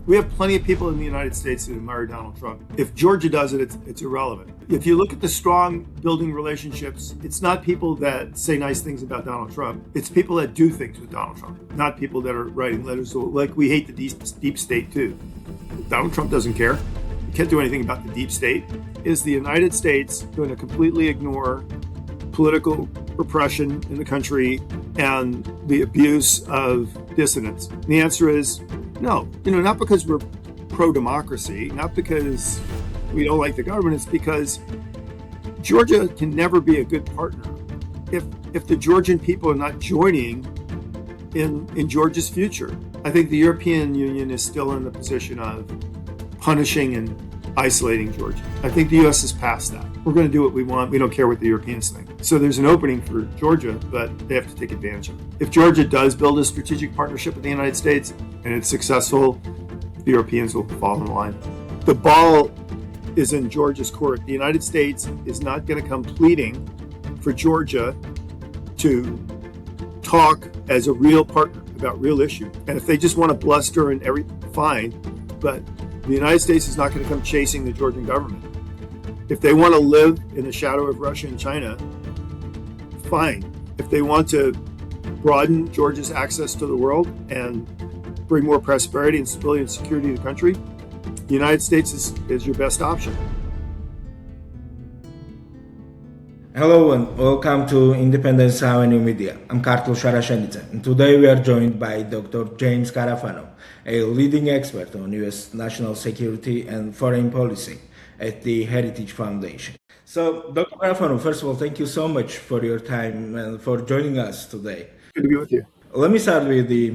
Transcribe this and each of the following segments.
We have plenty of people in the United States that admire Donald Trump. If Georgia does it, it's irrelevant. If you look at the strong building relationships, it's not people that say nice things about Donald Trump. It's people that do things with Donald Trump, not people that are writing letters. Like, we hate the deep state too. Donald Trump doesn't care. He can't do anything about the deep state. Is the United States going to completely ignore political repression in the country and the abuse of dissidents? And the answer is no. Not because we're pro-democracy, not because we don't like the government. It's because Georgia can never be a good partner if the Georgian people are not joining in Georgia's future. I think the European Union is still in the position of punishing and isolating Georgia. I think the U.S. is past that. We're going to do what we want. We don't care what the Europeans think. So there's an opening for Georgia, but they have to take advantage of it. If Georgia does build a strategic partnership with the United States and it's successful, the Europeans will fall in line. The ball is in Georgia's court. The United States is not going to come pleading for Georgia to talk as a real partner about real issues. And if they just want to bluster and fine, but the United States is not going to come chasing the Georgian government. If they want to live in the shadow of Russia and China, fine. If they want to broaden Georgia's access to the world and bring more prosperity and stability and security to the country, the United States is your best option. Hello and welcome to Independence Avenue Media. I'm Kartul Sharashenica, and today we are joined by Dr. James Carafano, a leading expert on U.S. national security and foreign policy at the Heritage Foundation. So, Dr. Carafano, first of all, thank you so much for your time and for joining us today. Good to be with you. Let me start with the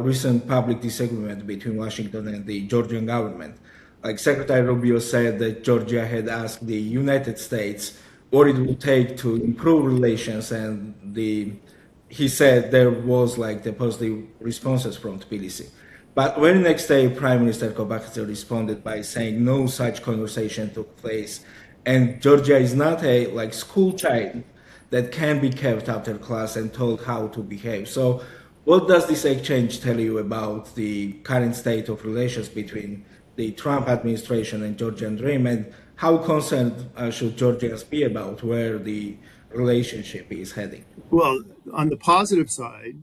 recent public disagreement between Washington and the Georgian government. Like Secretary Rubio said that Georgia had asked the United States what it would take to improve relations, and he said there was the positive responses from Tbilisi. But very next day, Prime Minister Kobakhidze responded by saying no such conversation took place, and Georgia is not a school child that can be kept after class and told how to behave. So what does this exchange tell you about the current state of relations between the Trump administration and Georgian Dream, and how concerned should Georgians be about where the relationship is heading? Well, on the positive side,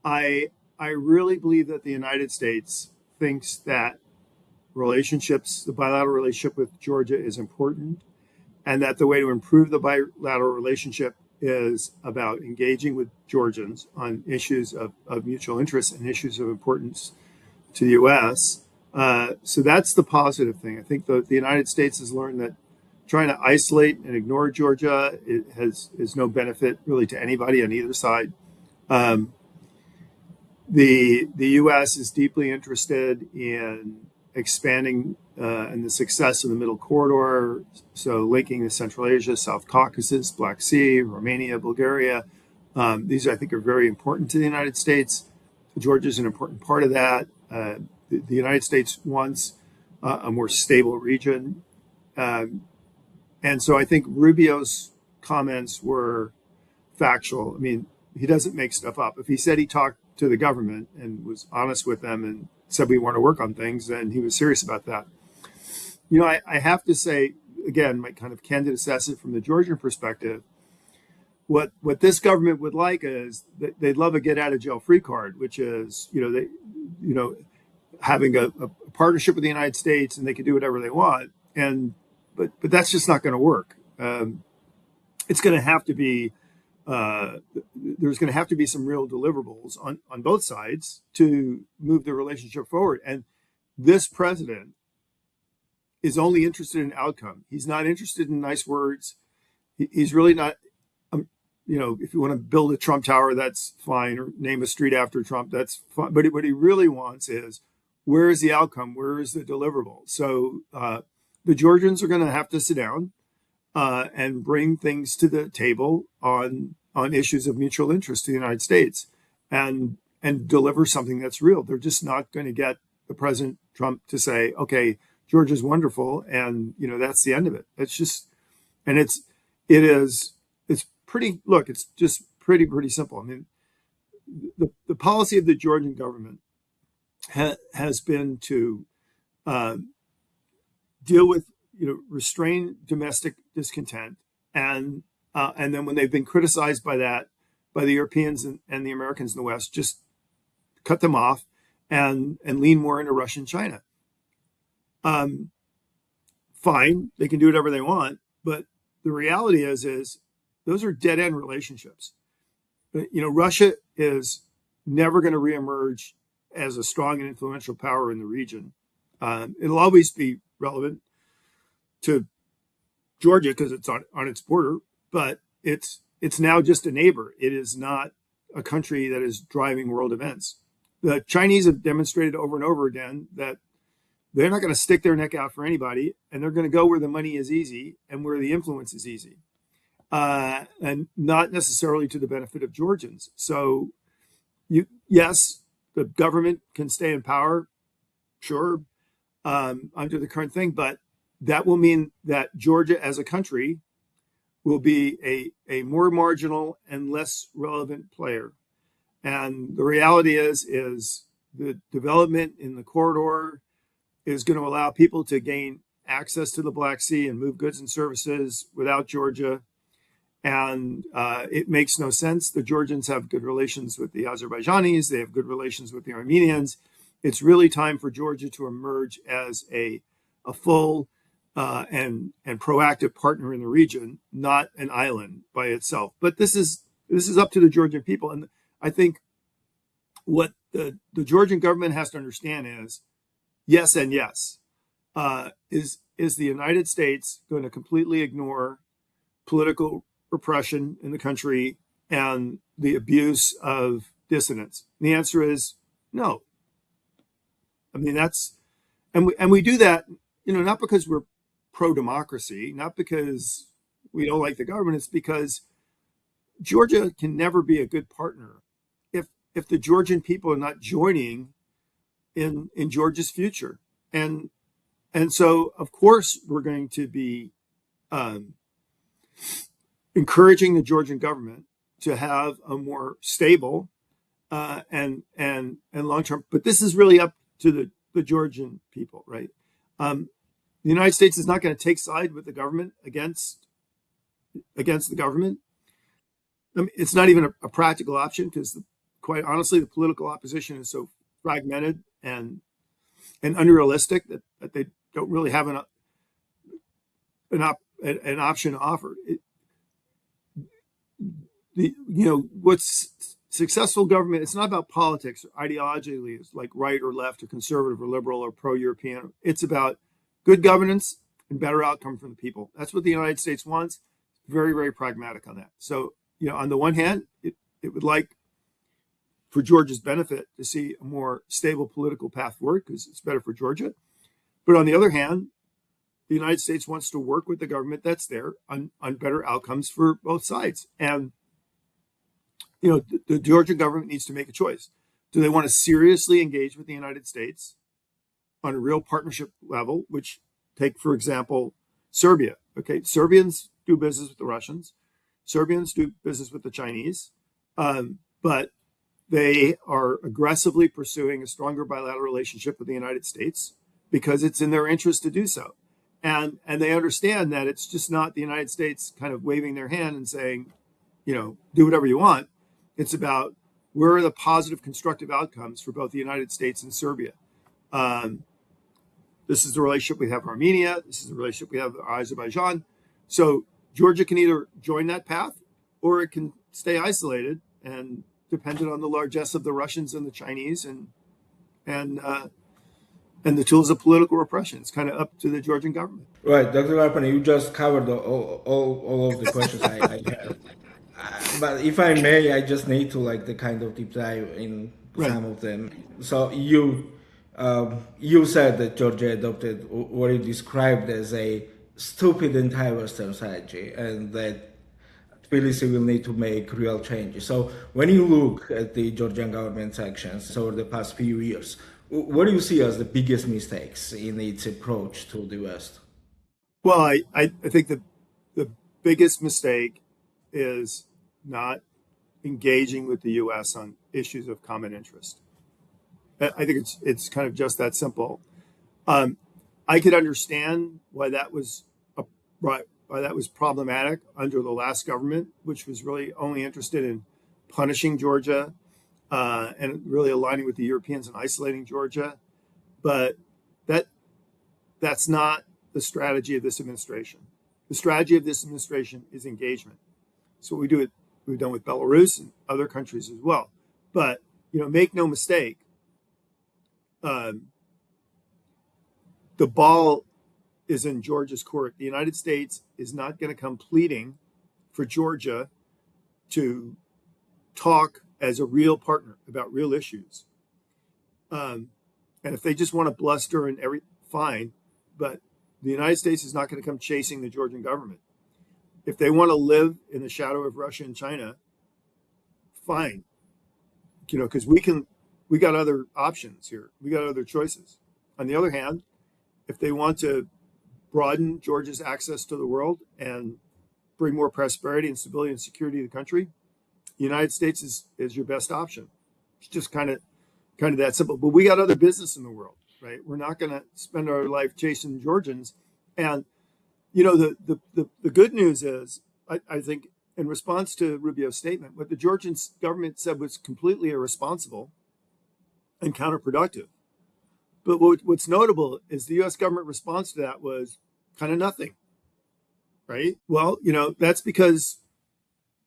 I really believe that the United States thinks that the bilateral relationship with Georgia is important, and that the way to improve the bilateral relationship is about engaging with Georgians on issues of mutual interest and issues of importance to the U.S. So that's the positive thing. I think the United States has learned that trying to isolate and ignore Georgia is no benefit really to anybody on either side. The U.S. is deeply interested in expanding and the success of the Middle Corridor, so linking the Central Asia, South Caucasus, Black Sea, Romania, Bulgaria. These, I think, are very important to the United States. Georgia is an important part of that. The United States wants a more stable region. And so I think Rubio's comments were factual. I mean, he doesn't make stuff up. If he said he talked to the government and was honest with them and said we want to work on things, then he was serious about that. I have to say, again, my kind of candid assessment from the Georgian perspective, what this government would like is that they'd love a get out of jail free card, which is, having a partnership with the United States and they can do whatever they want. But that's just not going to work. It's going to have to be, there's going to have to be some real deliverables on both sides to move the relationship forward. And this president is only interested in outcome. He's not interested in nice words. He's really not, if you want to build a Trump Tower, that's fine, or name a street after Trump, that's fine. But what he really wants is, where is the outcome? Where is the deliverable? So the Georgians are going to have to sit down and bring things to the table on issues of mutual interest to the United States and deliver something that's real. They're just not going to get the President Trump to say, okay, Georgia's wonderful, and that's the end of it. It's just, and it's pretty simple. I mean, the policy of the Georgian government has been to uh, deal with, restrain domestic discontent, and then when they've been criticized by the Europeans and the Americans in the West, just cut them off and lean more into Russia and China. Fine, they can do whatever they want, but the reality is those are dead end relationships. Russia is never going to reemerge as a strong and influential power in the region. It'll always be relevant to Georgia because it's on its border, but it's now just a neighbor. It is not a country that is driving world events. The Chinese have demonstrated over and over again that they're not going to stick their neck out for anybody, and they're going to go where the money is easy and where the influence is easy, and not necessarily to the benefit of Georgians. So, yes, the government can stay in power, sure, under the current thing, but that will mean that Georgia as a country will be a more marginal and less relevant player. And the reality is the development in the corridor is going to allow people to gain access to the Black Sea and move goods and services without Georgia. And it makes no sense. The Georgians have good relations with the Azerbaijanis. They have good relations with the Armenians. It's really time for Georgia to emerge as a full and proactive partner in the region, not an island by itself. But this is up to the Georgian people. And I think what the Georgian government has to understand is yes and yes. Is the United States going to completely ignore political repression in the country and the abuse of dissidents? And the answer is no. I mean, and we do that, not because we're pro-democracy, not because we don't like the government. It's because Georgia can never be a good partner if the Georgian people are not joining in Georgia's future. And so, of course, we're going to be encouraging the Georgian government to have a more stable and long-term. But this is really up to the Georgian people, right? The United States is not going to take side with the government against the government. I mean, it's not even a practical option because, quite honestly, the political opposition is so fragmented and unrealistic that they don't really have an option to offer. What's successful government, it's not about politics or ideologically, it's like right or left or conservative or liberal or pro-European. It's about good governance and better outcome for the people. That's what the United States wants. Very, very pragmatic on that. So, on the one hand, it would like for Georgia's benefit to see a more stable political path forward because it's better for Georgia. But on the other hand, the United States wants to work with the government that's there on better outcomes for both sides. And, the Georgian government needs to make a choice. Do they want to seriously engage with the United States on a real partnership level, which take, for example, Serbia? Okay, Serbians do business with the Russians. Serbians do business with the Chinese. But they are aggressively pursuing a stronger bilateral relationship with the United States because it's in their interest to do so. And they understand that it's just not the United States kind of waving their hand and saying, do whatever you want. It's about where are the positive, constructive outcomes for both the United States and Serbia. This is the relationship we have with Armenia. This is the relationship we have with Azerbaijan. So Georgia can either join that path or it can stay isolated and dependent on the largesse of the Russians and the Chinese and the tools of political repression. It's kind of up to the Georgian government. Right, Dr. Carafano, you just covered all of the questions I had. But if I may, I just need to the kind of deep dive in some of them. So you said that Georgia adopted what you described as a stupid anti-Western strategy, and that Tbilisi will need to make real changes. So when you look at the Georgian government's actions over the past few years, what do you see as the biggest mistakes in its approach to the West? Well, I think the biggest mistake is not engaging with the U.S. on issues of common interest. I think it's kind of just that simple. I could understand why that was why that was problematic under the last government, which was really only interested in punishing Georgia and really aligning with the Europeans and isolating Georgia. But that that's not the strategy of this administration. The strategy of this administration is engagement. So we've done with Belarus and other countries as well. But make no mistake, the ball is in Georgia's court. The United States is not going to come pleading for Georgia to talk as a real partner about real issues. And if they just want to bluster and fine, but the United States is not going to come chasing the Georgian government. If they want to live in the shadow of Russia and China, fine. Because we got other options here. We got other choices. On the other hand, if they want to broaden Georgia's access to the world and bring more prosperity and stability and security to the country, the United States is your best option. It's just kind of that simple. But we got other business in the world, right? We're not going to spend our life chasing Georgians. And the good news is, I think, in response to Rubio's statement, what the Georgian government said was completely irresponsible and counterproductive. But what's notable is the U.S. government response to that was kind of nothing, right? Well, that's because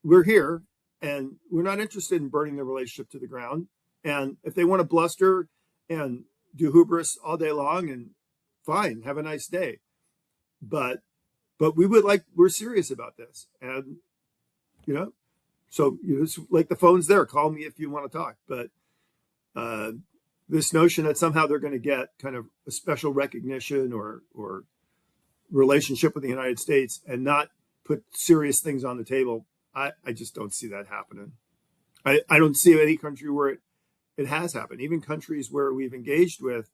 we're here and we're not interested in burning the relationship to the ground. And if they want to bluster and do hubris all day long, and fine, have a nice day. But we're serious about this. And, so it's like the phone's there. Call me if you want to talk. But this notion that somehow they're going to get kind of a special recognition or relationship with the United States and not put serious things on the table, I just don't see that happening. I don't see any country where it has happened. Even countries where we've engaged with,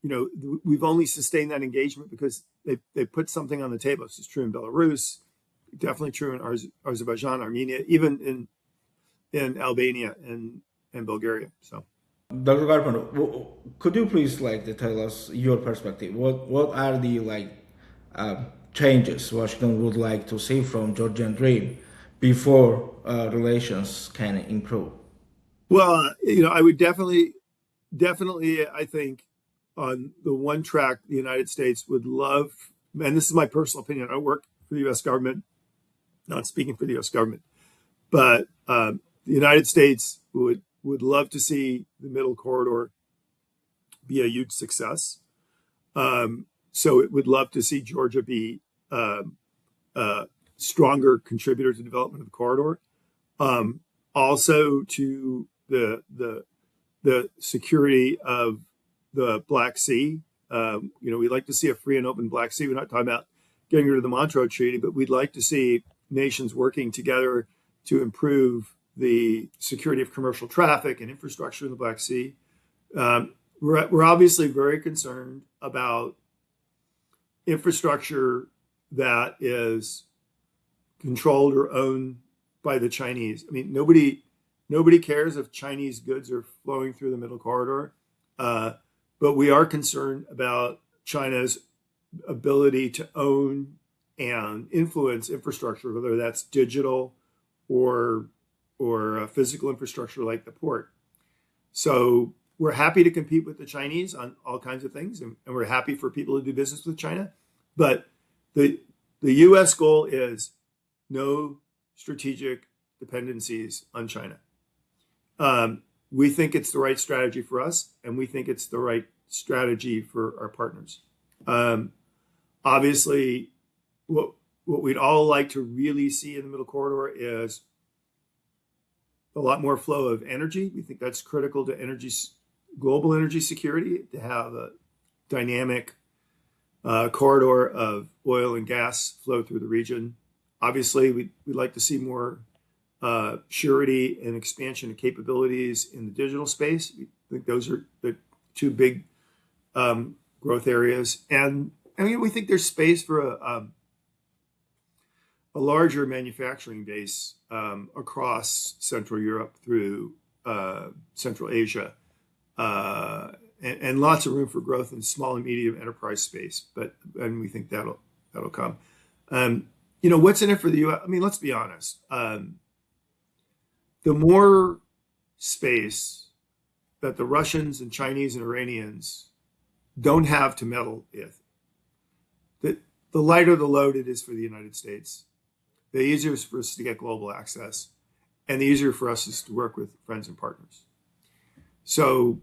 we've only sustained that engagement because they put something on the table. This is true in Belarus, definitely true in Azerbaijan, Armenia, even in Albania and Bulgaria. So, Dr. Carafano, could you please tell us your perspective? What are the changes Washington would like to see from Georgian Dream before relations can improve? Well, I would definitely, I think, on the one track, the United States would love, and this is my personal opinion, I work for the U.S. government, not speaking for the U.S. government, but the United States would love to see the middle corridor be a huge success. So it would love to see Georgia be a stronger contributor to development of the corridor. Also to the security of the Black Sea. We'd like to see a free and open Black Sea. We're not talking about getting rid of the Montreux Treaty, but we'd like to see nations working together to improve the security of commercial traffic and infrastructure in the Black Sea. We're obviously very concerned about infrastructure that is controlled or owned by the Chinese. I mean, nobody cares if Chinese goods are flowing through the middle corridor, but we are concerned about China's ability to own and influence infrastructure, whether that's digital or physical infrastructure like the port. So we're happy to compete with the Chinese on all kinds of things, and we're happy for people to do business with China. But the U.S. goal is no strategic dependencies on China. We think it's the right strategy for us, and we think it's the right strategy for our partners. Obviously, what we'd all like to really see in the middle corridor is a lot more flow of energy. We think that's critical to global energy security, to have a dynamic corridor of oil and gas flow through the region. Obviously, we'd like to see more surety and expansion of capabilities in the digital space. We think those are the two big growth areas. And I mean, we think there's space for a larger manufacturing base across Central Europe through Central Asia, and lots of room for growth in small and medium enterprise space. And we think that'll come. What's in it for the U.S.? I mean, let's be honest. The more space that the Russians and Chinese and Iranians don't have to meddle with, the lighter the load it is for the United States, the easier it's for us to get global access, and the easier for us is to work with friends and partners. So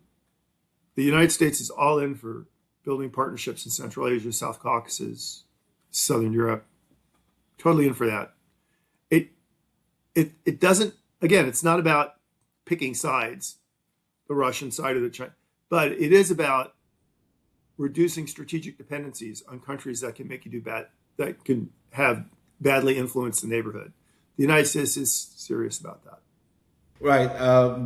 the United States is all in for building partnerships in Central Asia, South Caucasus, Southern Europe, totally in for that. It doesn't, again, it's not about picking sides, the Russian side or the China, but it is about reducing strategic dependencies on countries that can make you do bad, that can have badly influence the neighborhood. The United States is serious about that. Right.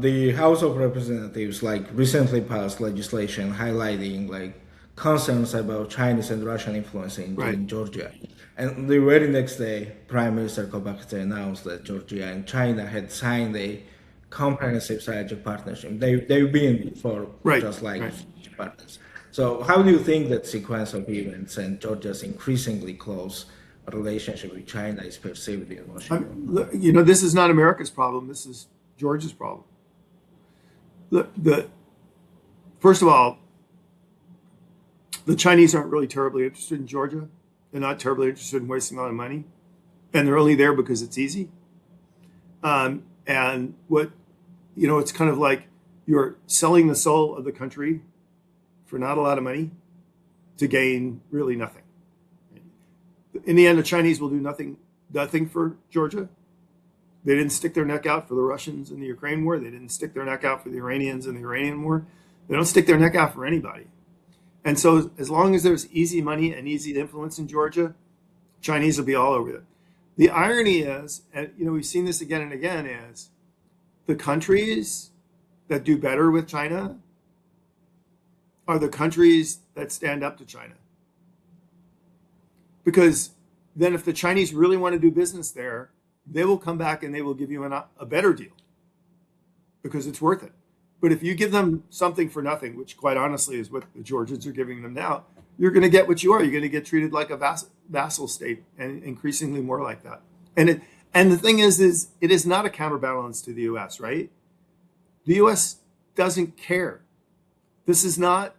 The House of Representatives recently passed legislation highlighting concerns about Chinese and Russian influence in Georgia. And the very next day, Prime Minister Kobakhidze announced that Georgia and China had signed a comprehensive strategic partnership. They've been before just partners. So how do you think that sequence of events and Georgia's increasingly close relationship with China is perceived in Washington? This is not America's problem. This is Georgia's problem. First of all, the Chinese aren't really terribly interested in Georgia. They're not terribly interested in wasting a lot of money. And they're only there because it's easy. And it's kind of like you're selling the soul of the country for not a lot of money to gain really nothing. In the end, the Chinese will do nothing for Georgia. They didn't stick their neck out for the Russians in the Ukraine war. They didn't stick their neck out for the Iranians in the Iranian war. They don't stick their neck out for anybody. And so as long as there's easy money and easy influence in Georgia, Chinese will be all over it. The irony is, and we've seen this again and again, is the countries that do better with China are the countries that stand up to China. Because then if the Chinese really want to do business there, they will come back and they will give you a better deal because it's worth it. But if you give them something for nothing, which quite honestly is what the Georgians are giving them now, you're going to get what you are. You're going to get treated like a vassal state, and increasingly more like that. And the thing is it is not a counterbalance to the U.S., right? The U.S. doesn't care. This is not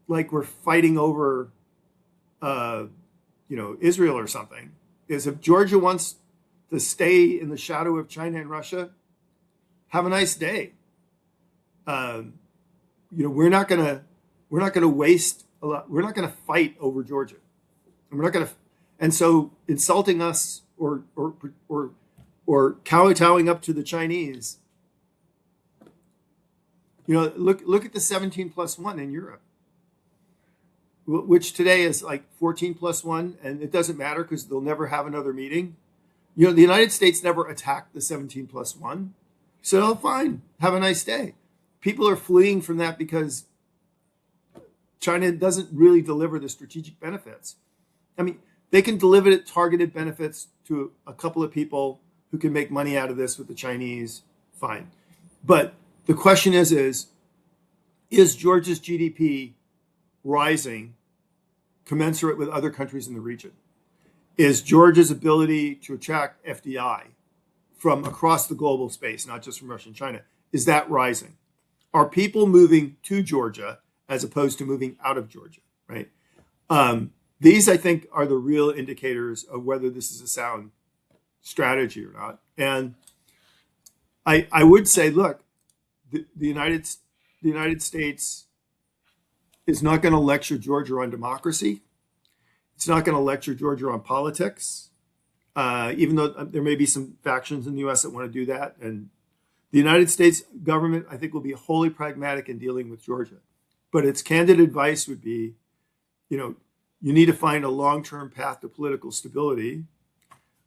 like we're fighting over, Israel or something. Is if Georgia wants to stay in the shadow of China and Russia, have a nice day. We're not gonna waste a lot. We're not gonna fight over Georgia. And we're not gonna. And so insulting us or kowtowing up to the Chinese. Look at the 17+1 in Europe, which today is like 14+1, and it doesn't matter because they'll never have another meeting. The United States never attacked the 17+1, so fine, have a nice day. People are fleeing from that because China doesn't really deliver the strategic benefits. I mean, they can deliver targeted benefits to a couple of people who can make money out of this with the Chinese, fine. But the question is Georgia's GDP rising commensurate with other countries in the region? Is Georgia's ability to attract FDI from across the global space, not just from Russia and China, is that rising? Are people moving to Georgia as opposed to moving out of Georgia, right? These, I think, are the real indicators of whether this is a sound strategy or not. And I would say, look, the United States is not going to lecture Georgia on democracy. It's not going to lecture Georgia on politics, even though there may be some factions in the U.S. that want to do that. And the United States government, I think, will be wholly pragmatic in dealing with Georgia. But its candid advice would be, you need to find a long-term path to political stability,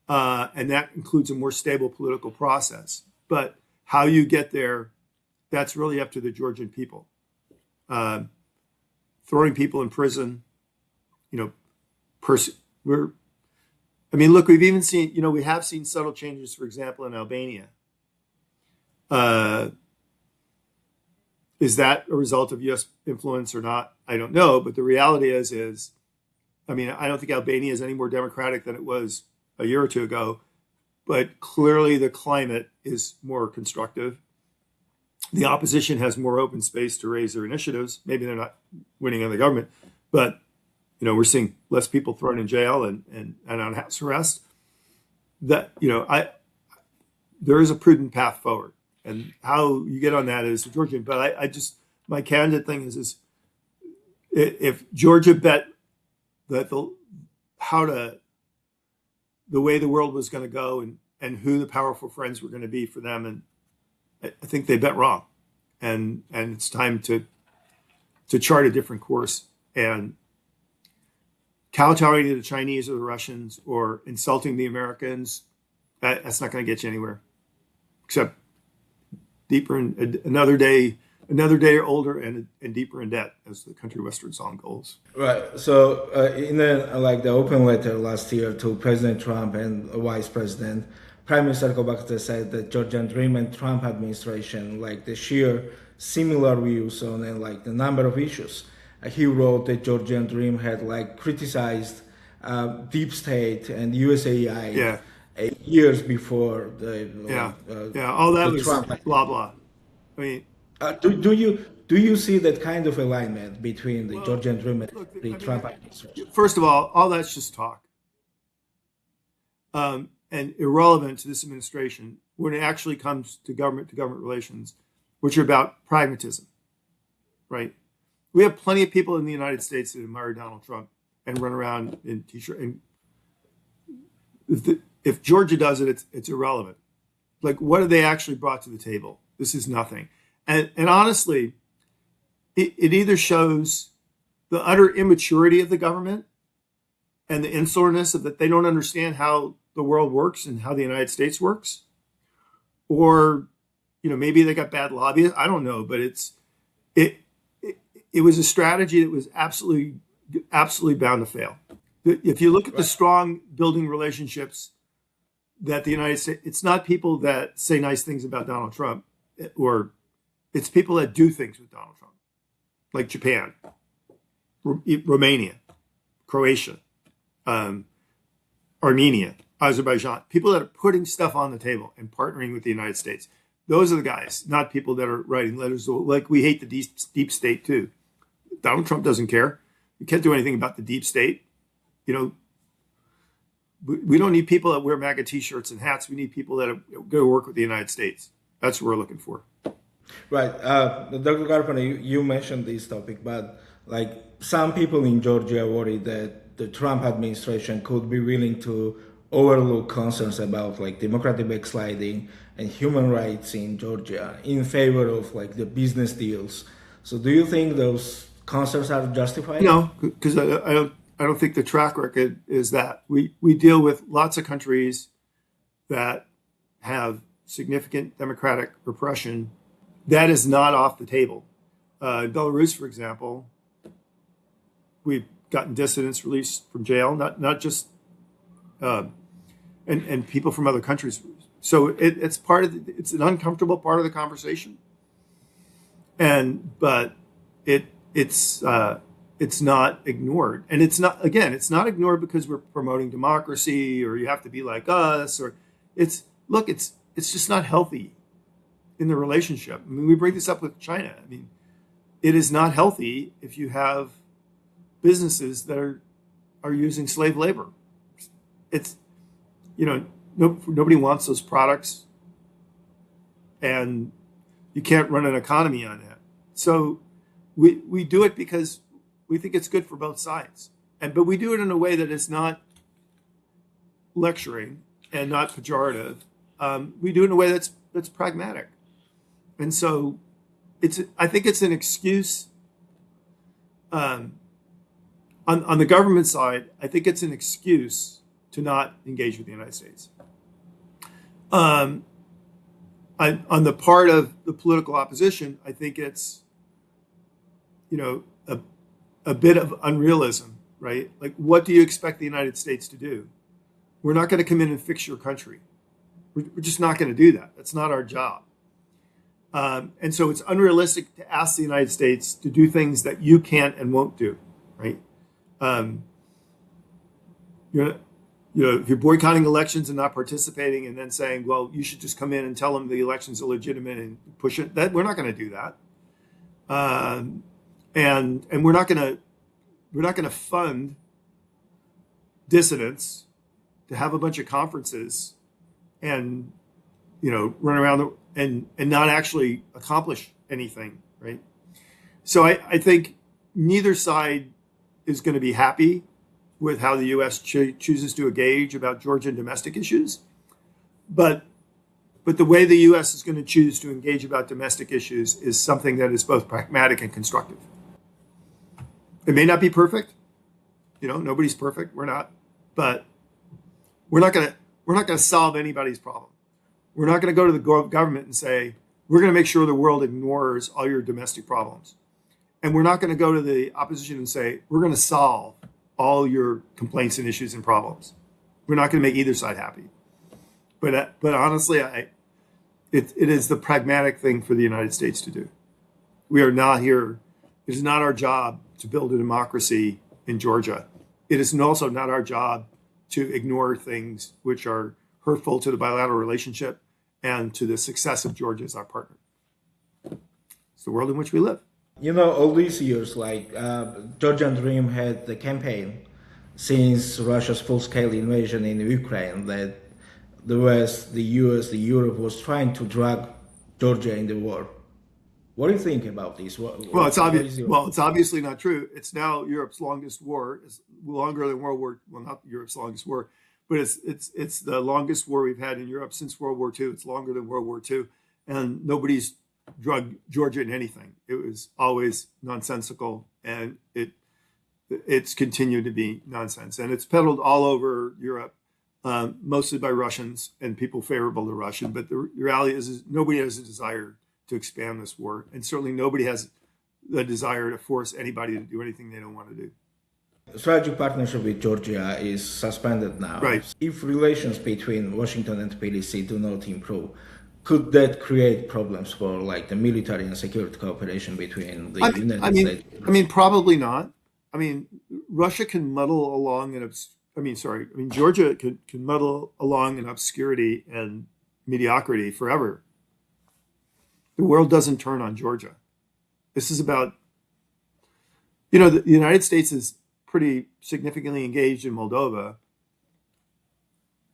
and that includes a more stable political process. But how you get there, that's really up to the Georgian people. Throwing people in prison, we've even seen, we have seen subtle changes, for example, in Albania. Is that a result of U.S. influence or not? I don't know. But the reality is, I mean, I don't think Albania is any more democratic than it was a year or two ago. But clearly the climate is more constructive. The opposition has more open space to raise their initiatives. Maybe they're not winning on the government, but we're seeing less people thrown in jail and on house arrest. That there is a prudent path forward, and how you get on that is Georgian. But I just, my candid thing is if Georgia bet that the way the world was going to go and who the powerful friends were going to be for them, and I think they bet wrong, and it's time to chart a different course. And kowtowing to the Chinese or the Russians or insulting the Americans, that's not going to get you anywhere, except deeper in another day older and deeper in debt, as the country western song goes. Right. So in the open letter last year to President Trump and Vice President, Prime Minister Kobakhidze said that Georgian Dream and Trump administration they share similar views on the number of issues. He wrote that Georgian Dream had criticized deep state and USAI years before all that was Trump. Blah blah. I mean, do you see that kind of alignment between the Georgian Dream and the Trump administration? First of all that's just talk. And irrelevant to this administration when it actually comes to government relations, which are about pragmatism, right? We have plenty of people in the United States that admire Donald Trump and run around in t-shirt. And if Georgia does it, it's irrelevant. What have they actually brought to the table? This is nothing. And honestly, it either shows the utter immaturity of the government and the insularness of that they don't understand how the world works and how the United States works, or maybe they got bad lobbyists. I don't know, but it was a strategy that was absolutely bound to fail. If you look at the strong building relationships that the United States, it's not people that say nice things about Donald Trump, or it's people that do things with Donald Trump, like Japan, Romania, Croatia, Armenia, Azerbaijan, people that are putting stuff on the table and partnering with the United States. Those are the guys, not people that are writing letters we hate the deep state too. Donald Trump doesn't care. You can't do anything about the deep state. We don't need people that wear MAGA t-shirts and hats. We need people that go to work with the United States. That's what we're looking for. Right. Dr. Carafano, you mentioned this topic, but some people in Georgia worry that the Trump administration could be willing to overlook concerns about democratic backsliding and human rights in Georgia in favor of the business deals. So do you think those concerns are justified? No, because I don't think the track record is that. We deal with lots of countries that have significant democratic repression. That is not off the table. Belarus, for example, we've gotten dissidents released from jail, not just and people from other countries. So it's part of it's an uncomfortable part of the conversation. But it's not ignored, and it's not ignored because we're promoting democracy or you have to be like us, or it's just not healthy in the relationship. I mean, we bring this up with China. I mean, it is not healthy if you have businesses that are using slave labor. It's nobody wants those products, and you can't run an economy on that. So we do it because we think it's good for both sides, but we do it in a way that is not lecturing and not pejorative. We do it in a way that's pragmatic, and so I think it's an excuse. On the government side, I think it's an excuse to not engage with the United States. On the part of the political opposition, I think it's, a bit of unrealism, right? What do you expect the United States to do? We're not going to come in and fix your country. We're just not going to do that. That's not our job. And so it's unrealistic to ask the United States to do things that you can't and won't do, right? Um, you're, if you're boycotting elections and not participating, and then saying, "Well, you should just come in and tell them the election's illegitimate and push it," that we're not going to do that, and we're not going to fund dissidents to have a bunch of conferences and run around and not actually accomplish anything, right? So I think neither side is going to be happy with how the U.S. chooses to engage about Georgian domestic issues, but the way the U.S. is going to choose to engage about domestic issues is something that is both pragmatic and constructive. It may not be perfect, nobody's perfect, we're not, but we're not going to solve anybody's problem. We're not going to go to the government and say, we're going to make sure the world ignores all your domestic problems. And we're not going to go to the opposition and say, we're going to solve all your complaints and issues and problems. We're not going to make either side happy. But honestly, it is the pragmatic thing for the United States to do. We are not here. It is not our job to build a democracy in Georgia. It is also not our job to ignore things which are hurtful to the bilateral relationship and to the success of Georgia as our partner. It's the world in which we live. All these years, Georgian Dream had the campaign since Russia's full-scale invasion in Ukraine that the West, the US, the Europe was trying to drag Georgia in the war. What do you think about this? Well, it's obvious. Well, it's obviously not true. It's now Europe's longest war. It's longer than World War. Well, not Europe's longest war, but it's the longest war we've had in Europe since World War II. It's longer than World War II, and nobody's drugged Georgia in anything. It was always nonsensical, and it's continued to be nonsense, and it's peddled all over Europe, mostly by Russians and people favorable to Russia. But the reality is nobody has a desire to expand this war, and certainly nobody has the desire to force anybody to do anything they don't want to do. Strategic partnership with Georgia is suspended now. Right. If relations between Washington and Tbilisi do not improve, could that create problems for the military and security cooperation between the United States? Probably not. Russia can muddle along Georgia can muddle along in obscurity and mediocrity forever. The world doesn't turn on Georgia. This is about, the United States is pretty significantly engaged in Moldova.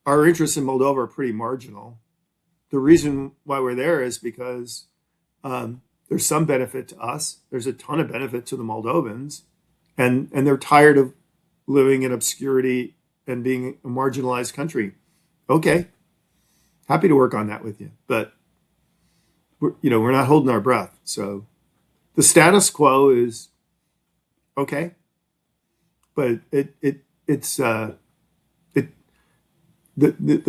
Our interests in Moldova are pretty marginal. The reason why we're there is because there's some benefit to us. There's a ton of benefit to the Moldovans, and they're tired of living in obscurity and being a marginalized country. Okay, happy to work on that with you, but we're not holding our breath. So the status quo is okay, but it's the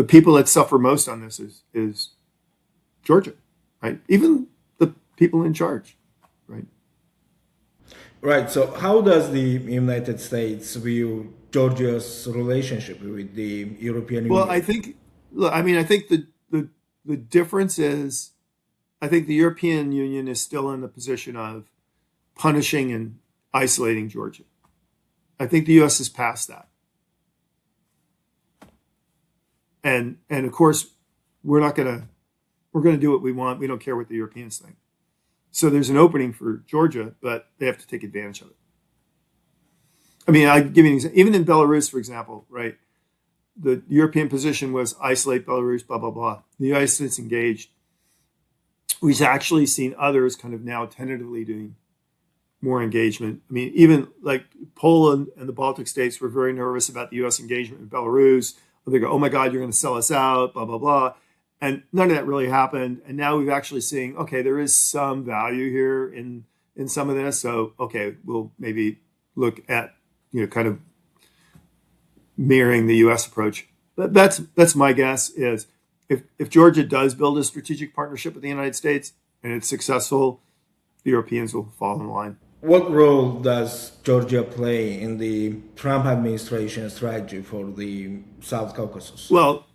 people that suffer most on this is Georgia, right? Even the people in charge, right? Right. So how does the United States view Georgia's relationship with the European Union? Well, I think the difference is, I think the European Union is still in the position of punishing and isolating Georgia. I think the U.S. is past that. And of course, we're going to do what we want. We don't care what the Europeans think. So there's an opening for Georgia, but they have to take advantage of it. I'll give you an example. Even in Belarus, for example, right? The European position was isolate Belarus, blah, blah, blah. The United States engaged. We've actually seen others kind of now tentatively doing more engagement. Even like Poland and the Baltic states were very nervous about the U.S. engagement in Belarus. They go, oh my God, you're going to sell us out, blah, blah, blah. And none of that really happened. And now we've actually seen, okay, there is some value here in some of this. So, okay, we'll maybe look at, kind of mirroring the U.S. approach. But that's my guess is if Georgia does build a strategic partnership with the United States and it's successful, the Europeans will fall in line. What role does Georgia play in the Trump administration strategy for the South Caucasus? Well,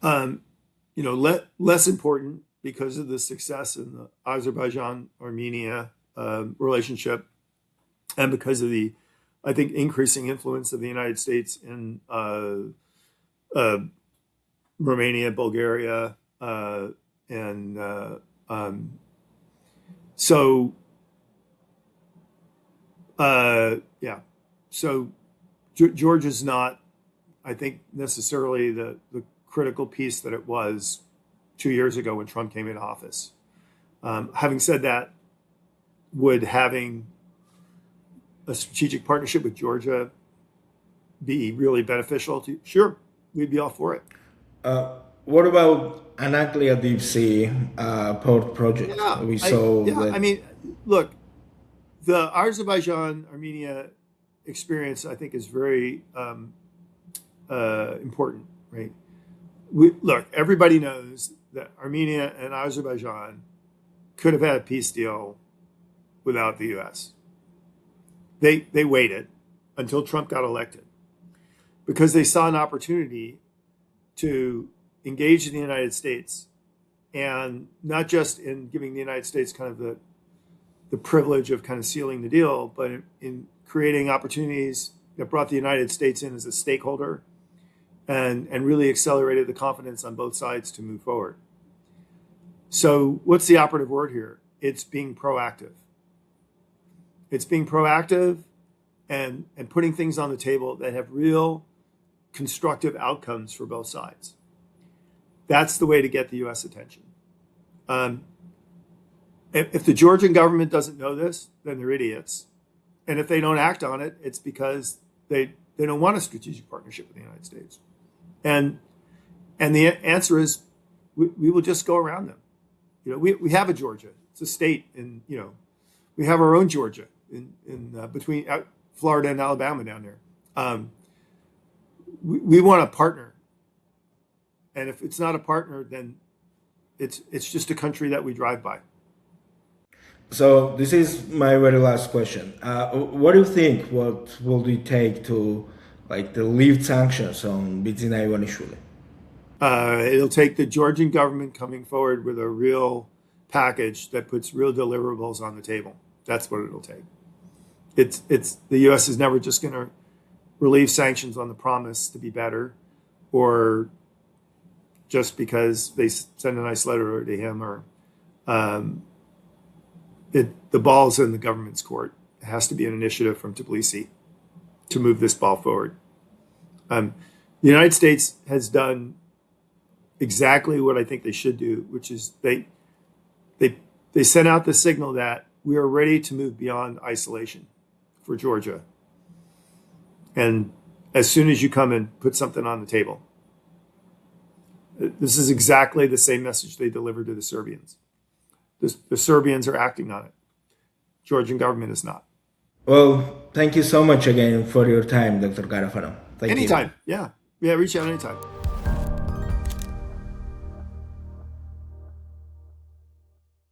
less important because of the success in the Azerbaijan-Armenia relationship, and because of the, I think, increasing influence of the United States in Romania, Bulgaria, and so yeah. So Georgia's not, I think, necessarily the critical piece that it was 2 years ago when Trump came into office. Having said that, would having a strategic partnership with Georgia be really beneficial to you? Sure, we'd be all for it. What about Irakli Deep Sea port project? Yeah, We saw that. I mean, look, the Azerbaijan-Armenia experience, I think, is very important, right? Look, everybody knows that Armenia and Azerbaijan could have had a peace deal without the U.S. They waited until Trump got elected because they saw an opportunity to engage in the United States, and not just in giving the United States kind of the privilege of kind of sealing the deal, but in creating opportunities that brought the United States in as a stakeholder and really accelerated the confidence on both sides to move forward. So what's the operative word here? It's being proactive. It's being proactive and putting things on the table that have real constructive outcomes for both sides. That's the way to get the U.S. attention. If the Georgian government doesn't know this, then they're idiots. And if they don't act on it, it's because they don't want a strategic partnership with the United States. And the answer is we will just go around them. You know, we have a Georgia. It's a state, and we have our own Georgia in between Florida and Alabama down there. We want a partner, and if it's not a partner, then it's just a country that we drive by. So this is my very last question. What do you think? What will it take to to lift sanctions on Bidzina Ivanishvili? It'll take the Georgian government coming forward with a real package that puts real deliverables on the table. That's what it'll take. It's the U.S. is never just going to relieve sanctions on the promise to be better, or just because they send a nice letter to him, or the ball's in the government's court. It has to be an initiative from Tbilisi to move this ball forward. The United States has done exactly what I think they should do, which is they sent out the signal that we are ready to move beyond isolation for Georgia. And as soon as you come and put something on the table, this is exactly the same message they delivered to the Serbians. The Serbians are acting on it. Georgian government is not. Well, thank you so much again for your time, Dr. Carafano. Thank you. Anytime. Yeah. Yeah, reach out anytime.